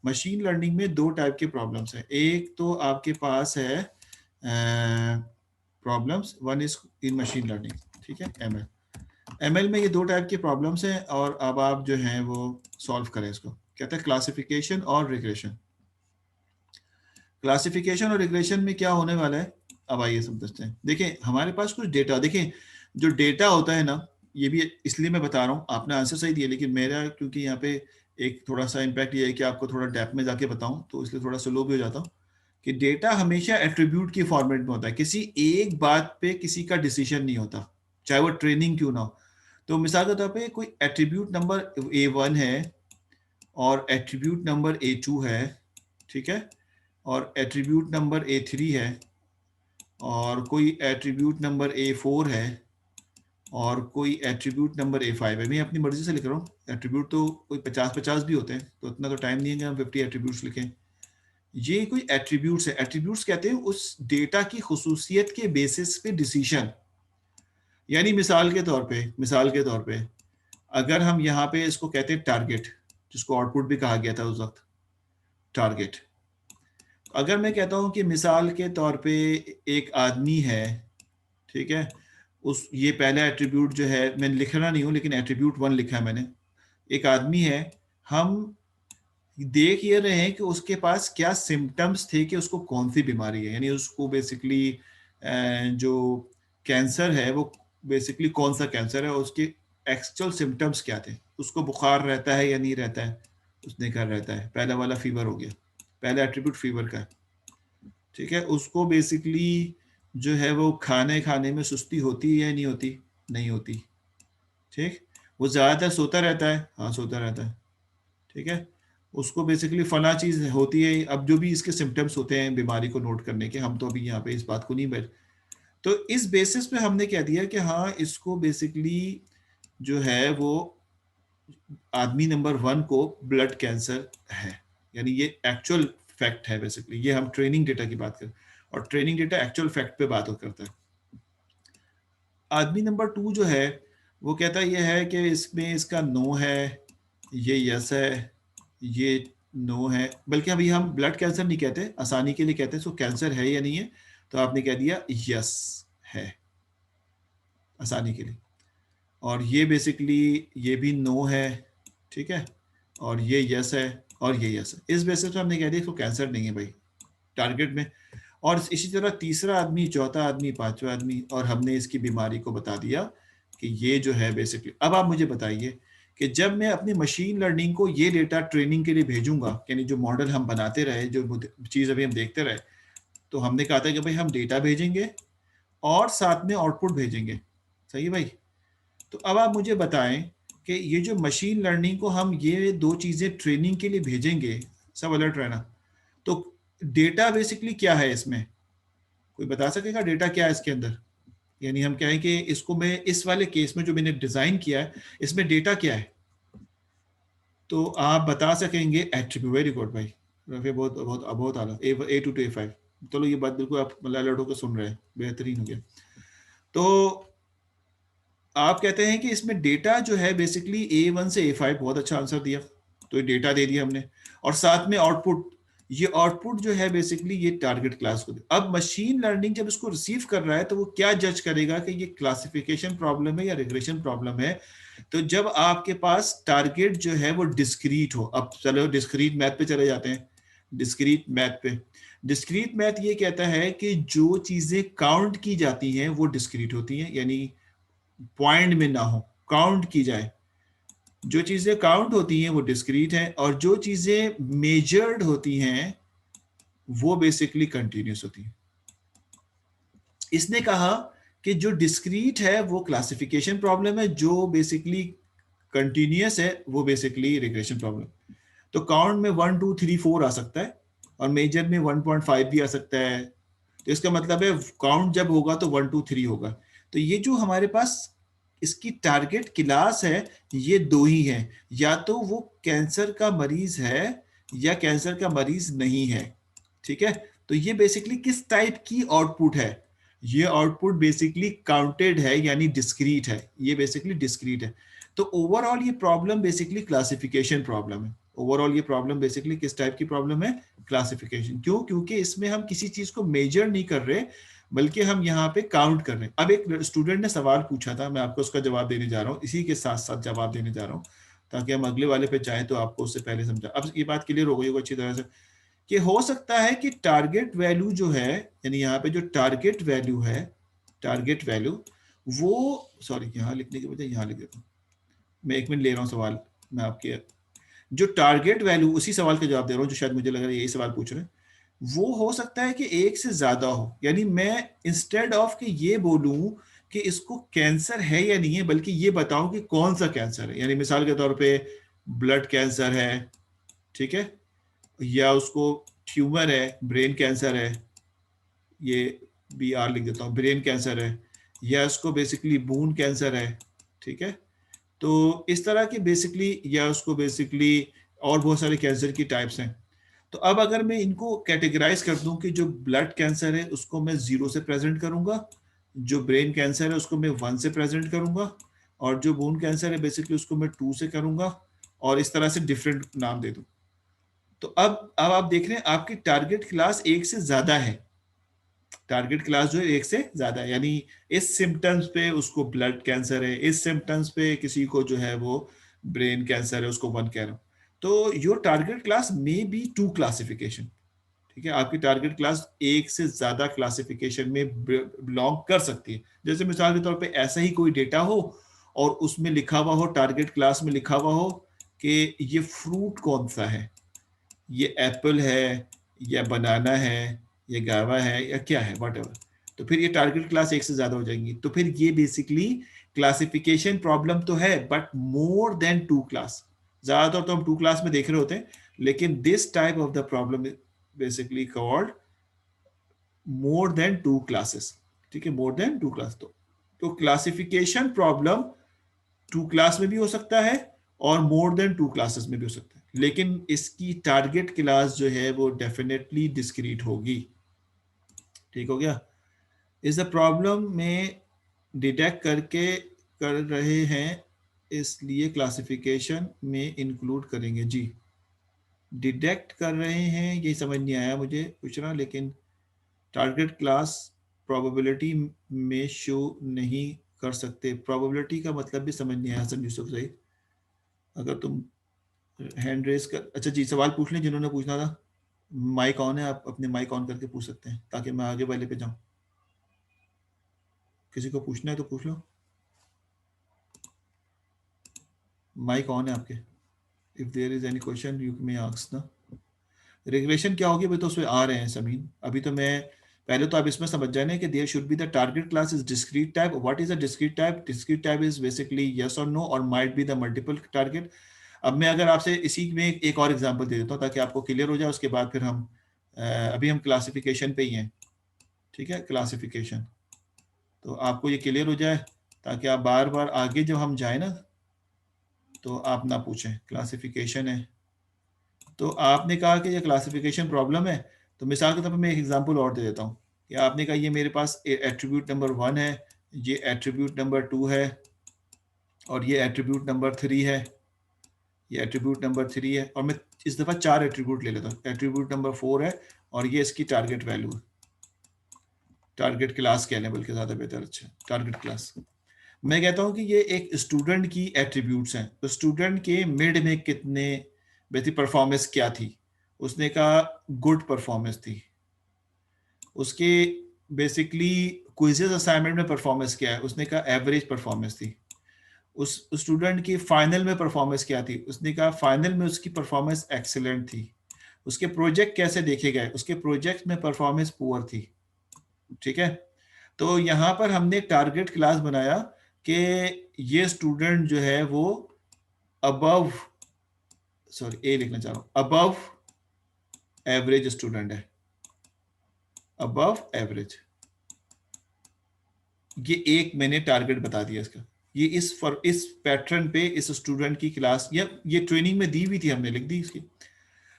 मशीन लर्निंग में दो टाइप के प्रॉब्लम्स हैं। एक तो आपके पास है problems, one is in machine learning, ठीक है, एमएल। एमएल में ये दो टाइप के प्रॉब्लम्स हैं और अब आप जो हैं वो सॉल्व करें इसको। कहते हैं क्लासिफिकेशन और रिग्रेशन। क्लासिफिकेशन और रिग्रेशन में क्या होने वाला है, अब आइए समझते हैं। देखिए हमारे पास कुछ डेटा, देखिए जो डेटा होता है ना, ये भी इसलिए मैं बता रहा हूँ, आपने आंसर सही दिया लेकिन मेरा क्योंकि यहाँ पे एक थोड़ा सा इम्पैक्ट ये है कि आपको थोड़ा डेप्थ में जाके बताऊं, तो इसलिए थोड़ा स्लो भी हो जाता हूँ कि डेटा हमेशा एट्रीब्यूट के फॉर्मेट में होता है। किसी एक बात पे किसी का डिसीजन नहीं होता, चाहे वो ट्रेनिंग क्यों ना हो। तो मिसाल के तौर पे कोई एट्रीब्यूट नंबर A1 है और एट्रीब्यूट नंबर A2 है, ठीक है, और एट्रीब्यूट नंबर A3 है, और कोई एट्रीब्यूट नंबर A4 है, और कोई एट्रीब्यूट नंबर A5 है। मैं अपनी मर्जी से लिख रहा हूँ, एट्रीब्यूट तो कोई 50-50 भी होते हैं, तो इतना तो टाइम नहीं है कि हम 50 एट्रीब्यूट्स लिखें। ये कोई एट्रीब्यूट्स है। एट्रीब्यूट्स कहते हैं उस डेटा की खुसूसियत के बेसिस पे डिसीजन। यानी मिसाल के तौर पे अगर हम यहाँ पे इसको कहते हैं टारगेट, जिसको आउटपुट भी कहा गया था उस वक्त, टारगेट। अगर मैं कहता हूं कि मिसाल के तौर पे एक आदमी है, ठीक है, उस ये पहला एट्रीब्यूट जो है मैंने लिखना नहीं हूं लेकिन एट्रीब्यूट 1 लिखा है मैंने। एक आदमी है, हम देख ये रहे हैं कि उसके पास क्या सिम्टम्स थे, कि उसको कौन सी बीमारी है, यानी उसको बेसिकली जो कैंसर है वो बेसिकली कौन सा कैंसर है, उसके एक्चुअल सिम्टम्स क्या थे, उसको बुखार रहता है या नहीं रहता है, उसने कहा रहता है, पहला वाला फीवर हो गया, पहला एट्रीब्यूट फीवर का है, ठीक है। उसको बेसिकली जो है वो खाने में सुस्ती होती है या नहीं होती, नहीं होती, ठीक। वो ज़्यादातर सोता रहता है, हाँ सोता रहता है, ठीक है। उसको बेसिकली फला चीज़ होती है। अब जो भी इसके सिम्टम्स होते हैं बीमारी को नोट करने के, हम तो अभी यहाँ पे इस बात को नहीं बैठ, तो इस बेसिस पे हमने कह दिया कि हाँ इसको बेसिकली जो है वो आदमी नंबर 1 को ब्लड कैंसर है, यानी ये एक्चुअल फैक्ट है। बेसिकली ये हम ट्रेनिंग डेटा की बात करें और ट्रेनिंग डेटा एक्चुअल फैक्ट पे बात करता है। आदमी नंबर 2 जो है वो कहता ये है कि इसमें इसका नो है, ये यस है, ये नो है, बल्कि अभी हम ब्लड कैंसर नहीं कहते, आसानी के लिए कहते हैं सो कैंसर है या नहीं है, तो आपने कह दिया यस है आसानी के लिए। और ये बेसिकली ये भी नो है, ठीक है, और ये यस है और ये यस है। इस बेसिस पे हमने कह दिया इसको कैंसर नहीं है भाई टारगेट में। और इसी तरह तीसरा आदमी, चौथा आदमी, पांचवा आदमी, और हमने इसकी बीमारी को बता दिया कि ये जो है बेसिकली। अब आप मुझे बताइए कि जब मैं अपनी मशीन लर्निंग को ये डेटा ट्रेनिंग के लिए भेजूंगा, यानी जो मॉडल हम बनाते रहे, जो चीज़ अभी हम देखते रहे, तो हमने कहा था कि भाई हम डेटा भेजेंगे और साथ में आउटपुट भेजेंगे, सही भाई। तो अब आप मुझे बताएं कि ये जो मशीन लर्निंग को हम ये दो चीज़ें ट्रेनिंग के लिए भेजेंगे, सब अलर्ट रहना, तो डेटा बेसिकली क्या है इसमें, कोई बता सकेगा डेटा क्या है इसके अंदर? यानी हम कहें कि इसको मैं इस वाले केस में जो मैंने डिजाइन किया है इसमें डेटा क्या है, तो आप बता सकेंगे एट्रीब्यूट। वेरी गुड भाई रफी, बहुत बहुत बहुत आला, A2 to A5। चलो ये बात बिल्कुल आप अलर्ट होकर सुन रहे हैं, बेहतरीन हो गया। तो आप कहते हैं कि इसमें डेटा जो है बेसिकली A1 से A5, बहुत अच्छा आंसर दिया, तो ये डेटा दे दिया हमने, और साथ में आउटपुट, ये आउटपुट जो है बेसिकली ये टारगेट क्लास को। अब मशीन लर्निंग जब इसको रिसीव कर रहा है तो वो क्या जज करेगा कि ये क्लासिफिकेशन प्रॉब्लम है या रिग्रेशन प्रॉब्लम है। तो जब आपके पास टारगेट जो है वो डिस्क्रीट हो, अब चलो डिस्क्रीट मैथ पे चले जाते हैं। डिस्क्रीट मैथ पे, डिस्क्रीट मैथ ये कहता है कि जो चीजें काउंट की जाती हैं वो डिस्क्रीट होती हैं, यानी पॉइंट में ना हो, काउंट की जाए। जो चीजें काउंट होती हैं वो डिस्क्रीट है, और जो चीजें मेजर्ड होती हैं वो बेसिकली कंटिन्यूस होती हैं। इसने कहा कि जो डिस्क्रीट है वो क्लासिफिकेशन प्रॉब्लम है, जो बेसिकली कंटिन्यूस है वो बेसिकली रिग्रेशन प्रॉब्लम। तो काउंट में 1 2 3 4 आ सकता है, और मेजर में 1.5 भी आ सकता है। तो इसका मतलब है काउंट जब होगा तो 1 2 3 होगा। तो ये जो हमारे पास इसकी टारगेट क्लास है, ये दो ही है, या तो वो कैंसर का मरीज है या कैंसर का मरीज नहीं है, ठीक है। तो ये बेसिकली किस टाइप की आउटपुट है, ये आउटपुट बेसिकली काउंटेड है यानी डिस्क्रीट है, ये बेसिकली डिस्क्रीट है। तो ओवरऑल ये प्रॉब्लम बेसिकली क्लासिफिकेशन प्रॉब्लम है। ओवरऑल ये प्रॉब्लम बेसिकली किस टाइप की प्रॉब्लम है? क्लासिफिकेशन। क्यों? क्योंकि इसमें हम किसी चीज को मेजर नहीं कर रहे बल्कि हम यहाँ पे काउंट कर रहे हैं। अब एक स्टूडेंट ने सवाल पूछा था, मैं आपको उसका जवाब देने जा रहा हूँ, इसी के साथ साथ जवाब देने जा रहा हूँ ताकि हम अगले वाले पे चाहें तो आपको उससे पहले समझा। अब ये बात क्लियर हो गई होगी अच्छी तरह से कि हो सकता है कि टारगेट वैल्यू जो है, यानी यहाँ पे जो टारगेट वैल्यू है, टारगेट वैल्यू वो, सॉरी यहाँ लिखने के बजाय यहाँ लिख देता हूँ, मैं 1 मिनट ले रहा हूँ सवाल, मैं आपके जो टारगेट वैल्यू, उसी सवाल का जवाब दे रहा हूँ जो शायद मुझे लग रहा है यही सवाल पूछ रहे हैं, वो हो सकता है कि 1 से ज्यादा हो। यानी मैं इंस्टेड ऑफ कि ये बोलूं कि इसको कैंसर है या नहीं है, बल्कि ये बताऊं कि कौन सा कैंसर है। यानी मिसाल के तौर पे ब्लड कैंसर है, ठीक है, या उसको ट्यूमर है, ब्रेन कैंसर है, ये BR लिख देता हूँ, ब्रेन कैंसर है, या उसको बेसिकली बून कैंसर है, ठीक है। तो इस तरह की बेसिकली, या उसको बेसिकली और बहुत सारे कैंसर की टाइप्स हैं। तो अब अगर मैं इनको कैटेगराइज कर दूं कि जो ब्लड कैंसर है उसको मैं 0 से प्रेजेंट करूंगा, जो ब्रेन कैंसर है उसको मैं 1 से प्रेजेंट करूंगा, और जो बोन कैंसर है बेसिकली उसको मैं 2 से करूंगा, और इस तरह से डिफरेंट नाम दे दूं। तो अब आप देख रहे हैं आपकी टारगेट क्लास 1 से ज्यादा है। टारगेट क्लास जो है 1 से ज्यादा है, यानी इस सिम्टम्स पे उसको ब्लड कैंसर है, इस सिम्टम्स पे किसी को जो है वो ब्रेन कैंसर है, उसको 1 कह रहा हूं। तो your target class may be 2 classification, ठीक है। आपकी टारगेट क्लास 1 से ज्यादा क्लासिफिकेशन में बिलोंग कर सकती है। जैसे मिसाल के तौर पे ऐसा ही कोई डेटा हो और उसमें लिखा हुआ हो, टारगेट क्लास में लिखा हुआ हो कि ये फ्रूट कौन सा है, ये एप्पल है या बनाना है या गावा है या क्या है, वट एवर, तो फिर ये टारगेट क्लास 1 से ज्यादा हो जाएंगी। तो फिर ये बेसिकली क्लासिफिकेशन प्रॉब्लम तो है, बट मोर देन 2 क्लास। ज्यादातर तो हम 2 क्लास में देख रहे होते हैं, लेकिन this type of the problem basically called more than 2 classes, ठीक है, मोर देन 2 क्लास। तो क्लासिफिकेशन प्रॉब्लम 2 क्लास में भी हो सकता है और मोर देन 2 क्लासेस में भी हो सकता है, लेकिन इसकी टारगेट क्लास जो है वो डेफिनेटली डिस्क्रीट होगी। ठीक हो गया? इस द प्रॉब्लम में डिटेक्ट करके कर रहे हैं, इसलिए क्लासिफिकेशन में इंक्लूड करेंगे। जी, डिटेक्ट कर रहे हैं, ये समझ नहीं आया मुझे पूछना, लेकिन टारगेट क्लास प्रोबेबिलिटी में शो नहीं कर सकते। प्रोबेबिलिटी का मतलब भी समझ नहीं आया सर यूसुफ सही। अगर तुम हैंड रेस कर, अच्छा जी सवाल पूछ लें जिन्होंने पूछना था। माइक ऑन है, आप अपने माइक ऑन करके पूछ सकते हैं ताकि मैं आगे वाले पे जाऊं। किसी को पूछना है तो पूछ लो, माइक ऑन है आपके। If there is any question you may ask ना। रिग्रेशन क्या होगी, भाई तो उसमें आ रहे हैं समीन। अभी तो मैं, पहले तो आप इसमें समझ जाने कि there should be the target class is discrete type. What is a discrete type? Discrete type is basically yes और नो और might be the multiple target. अब मैं अगर आपसे इसी में एक और एग्जांपल दे देता हूँ ताकि आपको क्लियर हो जाए, उसके बाद फिर हम अभी हम क्लासिफिकेशन पे ही हैं, ठीक है, क्लासिफिकेशन, तो आपको ये क्लियर हो जाए ताकि आप बार बार आगे जब हम जाए ना तो आप ना पूछें। क्लासिफिकेशन है, तो आपने कहा कि ये क्लासिफिकेशन प्रॉब्लम है, तो मिसाल के तौर पर मैं एक एग्जांपल और दे देता हूँ कि आपने कहा ये मेरे पास एट्रीब्यूट नंबर 1 है, ये एट्रीब्यूट नंबर 2 है, और ये एट्रीब्यूट नंबर 3 है, ये एट्रीब्यूट नंबर 3 है, और मैं इस दफ़ा 4 एट्रीब्यूट ले लेता हूँ। एट्रीब्यूट नंबर 4 है और ये इसकी टारगेट वैल्यू है, टारगेट क्लास कहने बल्कि ज़्यादा बेहतर, अच्छा टारगेट क्लास। मैं कहता हूँ कि ये एक स्टूडेंट की एट्रीब्यूट्स हैं, तो स्टूडेंट के मिड में कितने बेसिक परफॉर्मेंस क्या थी? उसने कहा गुड परफॉर्मेंस थी। उसके बेसिकली क्विज़ेस असाइनमेंट में परफॉर्मेंस क्या है? उसने कहा एवरेज परफॉर्मेंस थी। उस स्टूडेंट की फाइनल में परफॉर्मेंस क्या थी? उसने कहा फाइनल में उसकी परफॉर्मेंस एक्सीलेंट थी। उसके प्रोजेक्ट कैसे देखे गए? उसके प्रोजेक्ट में परफॉर्मेंस पुअर थी। ठीक है, तो यहाँ पर हमने टारगेट क्लास बनाया कि ये स्टूडेंट जो है वो अबव, सॉरी ए लिखना चाह रहा हूं, अबव एवरेज स्टूडेंट है, अबव एवरेज। ये एक मैंने टारगेट बता दिया इसका। ये इस पैटर्न पे इस स्टूडेंट की क्लास, ये ट्रेनिंग में दी हुई थी, हमने लिख दी इसकी।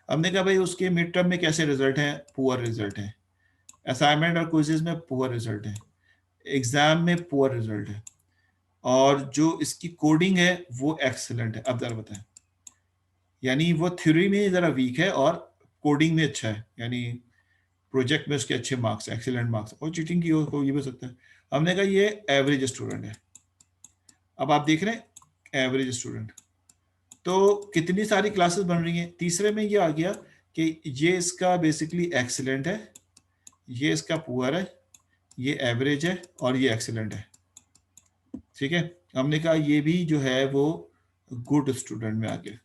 हमने कहा भाई उसके मिड टर्म में कैसे रिजल्ट हैं? पुअर रिजल्ट हैं। असाइनमेंट और क्विज़ेस में पुअर रिजल्ट हैं। एग्जाम में पुअर रिजल्ट है, और जो इसकी कोडिंग है वो एक्सेलेंट है। अब जरा बताएं, यानी वो थ्योरी में जरा वीक है और कोडिंग में अच्छा है, यानी प्रोजेक्ट में उसके अच्छे मार्क्स, एक्सीलेंट मार्क्स, और चीटिंग की हो ये भी सकता है। हमने कहा ये एवरेज स्टूडेंट है। अब आप देख रहे हैं एवरेज स्टूडेंट, तो कितनी सारी क्लासेस बन रही हैं। तीसरे में ये आ गया कि ये इसका बेसिकली एक्सीलेंट है, ये इसका पुअर है, ये एवरेज है और ये एक्सीलेंट है। ठीक है, हमने कहा ये भी जो है वो गुड स्टूडेंट में आ गया।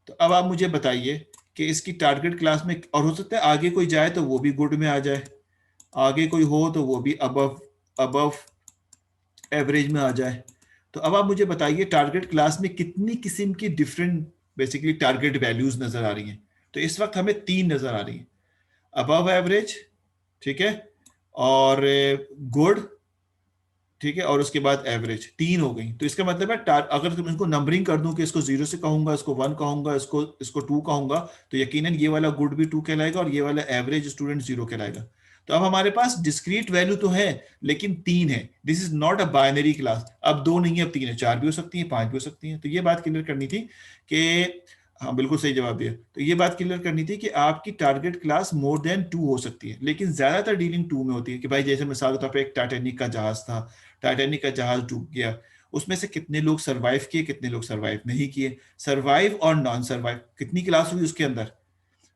तो अब आप मुझे बताइए कि इसकी टारगेट क्लास में, और हो सकता है आगे कोई जाए तो वो भी गुड में आ जाए, आगे कोई हो तो वो भी अबव एवरेज में आ जाए। तो अब आप मुझे बताइए टारगेट क्लास में कितनी किस्म की डिफरेंट बेसिकली टारगेट वैल्यूज नजर आ रही हैं। तो इस वक्त हमें 3 नजर आ रही हैं, अबव एवरेज, ठीक है, और गुड, ठीक है, और उसके बाद एवरेज। 3 हो गई। तो इसका मतलब है अगर तुम इसको नंबरिंग कर दूं कि इसको 0 से कहूंगा, इसको 1 कहूंगा, इसको 2 कहूंगा, तो यकीनन ये वाला गुड भी 2 कहलाएगा और ये वाला एवरेज स्टूडेंट 0 कहलाएगा। तो अब हमारे पास डिस्क्रीट वैल्यू तो है लेकिन 3 है। This is not a binary class. अब 2 नहीं है, अब 3 है, 4 भी हो सकती है, 5 भी हो सकती है। तो ये बात क्लियर करनी थी कि हाँ बिल्कुल सही जवाब दिया। तो ये बात क्लियर करनी थी कि आपकी टारगेट क्लास मोर देन 2 हो सकती है, लेकिन ज्यादातर डीलिंग 2 में होती है। कि भाई जैसे मिसाल के तौर पर एक टाइटैनिक का जहाज था, टाइटैनिक का जहाज डूब गया, उसमें से कितने लोग सरवाइव किए, कितने लोग सरवाइव नहीं किए, सरवाइव और नॉन सरवाइव, कितनी क्लास हुई उसके अंदर।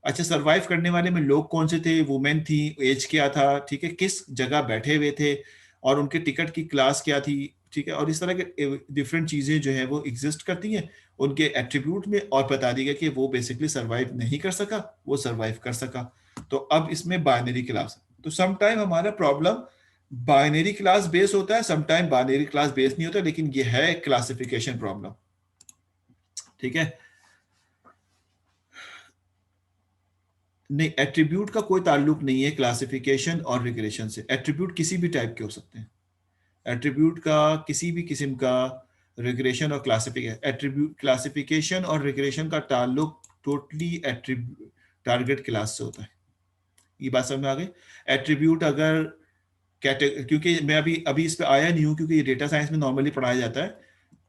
अच्छा, सरवाइव करने वाले में लोग कौन से थे, वुमेन थी, एज क्या था, ठीक है, किस जगह बैठे हुए थे, और उनके टिकट की क्लास क्या थी, ठीक है, और इस तरह के डिफरेंट चीजें जो है वो एग्जिस्ट करती हैं उनके एट्रीब्यूट में, और बता दी गया कि वो बेसिकली सरवाइव नहीं कर सका, वो सरवाइव कर सका। तो अब इसमें बाइनरी क्लास है। तो समटाइम हमारा प्रॉब्लम बाइनरी क्लास बेस होता है, समटाइम बाइनरी क्लास बेस नहीं होता, लेकिन ये है क्लासिफिकेशन प्रॉब्लम। ठीक है, नहीं, एट्रीब्यूट का कोई ताल्लुक नहीं है क्लासिफिकेशन और रिग्रेशन से। एट्रीब्यूट किसी भी टाइप के हो सकते हैं, एट्रीब्यूट का किसी भी किस्म का, रिग्रेशन और क्लासिफिकेशन और रिग्रेशन का ताल्लुक टोटली एट्रीब्यूट टारगेट क्लास से होता है। ये बात समझ में आ गई। एट्रीब्यूट अगर क्योंकि मैं अभी अभी इस पे आया नहीं हूँ, क्योंकि ये डेटा साइंस में नॉर्मली पढ़ाया जाता है।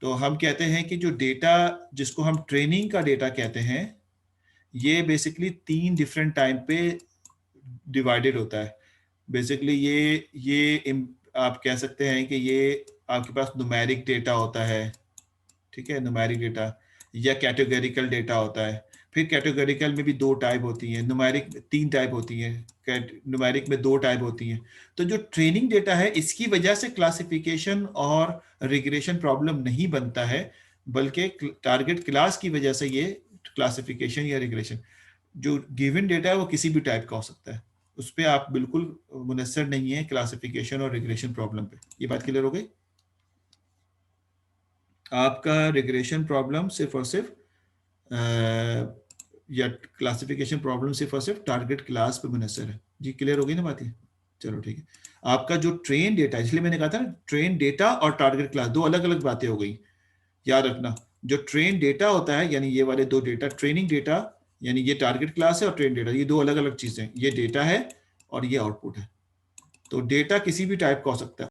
तो हम कहते हैं कि जो डेटा, जिसको हम ट्रेनिंग का डेटा कहते हैं, ये बेसिकली 3 डिफरेंट टाइम पे डिवाइडेड होता है। बेसिकली आप कह सकते हैं कि ये आपके पास न्यूमेरिक डेटा होता है, ठीक है, न्यूमेरिक डेटा, या कैटेगोरिकल डेटा होता है। फिर कैटेगोरिकल में भी 2 टाइप होती हैं, न्यूमेरिक 3 टाइप होती हैं, न्यूमेरिक में 2 टाइप होती हैं। तो जो ट्रेनिंग डेटा है, इसकी वजह से क्लासिफिकेशन और रिग्रेशन प्रॉब्लम नहीं बनता है, बल्कि टारगेट क्लास की वजह से ये क्लासिफिकेशन या रिग्रेशन। जो गिवन डेटा है वो किसी भी टाइप का हो सकता है, उस पर आप बिल्कुल मुनस्सर नहीं है क्लासिफिकेशन और रिग्रेशन प्रॉब्लम पे। ये बात क्लियर हो गई। आपका रिग्रेशन प्रॉब्लम सिर्फ और सिर्फ या क्लासिफिकेशन प्रॉब्लम सिर्फ और सिर्फ टारगेट क्लास पे मुनस्सर है। जी क्लियर हो गई ना बात ये। चलो ठीक है। आपका जो ट्रेन डेटा, इसलिए मैंने कहा था ना, ट्रेन डेटा और टारगेट क्लास 2 अलग अलग बातें हो गई, याद रखना। जो ट्रेन डेटा होता है, यानी ये वाले 2 डेटा, ट्रेनिंग डेटा यानी ये टारगेट क्लास है, और ट्रेन डेटा, ये 2 अलग अलग चीजें। ये डेटा है और ये आउटपुट है। तो डेटा किसी भी टाइप का हो सकता है।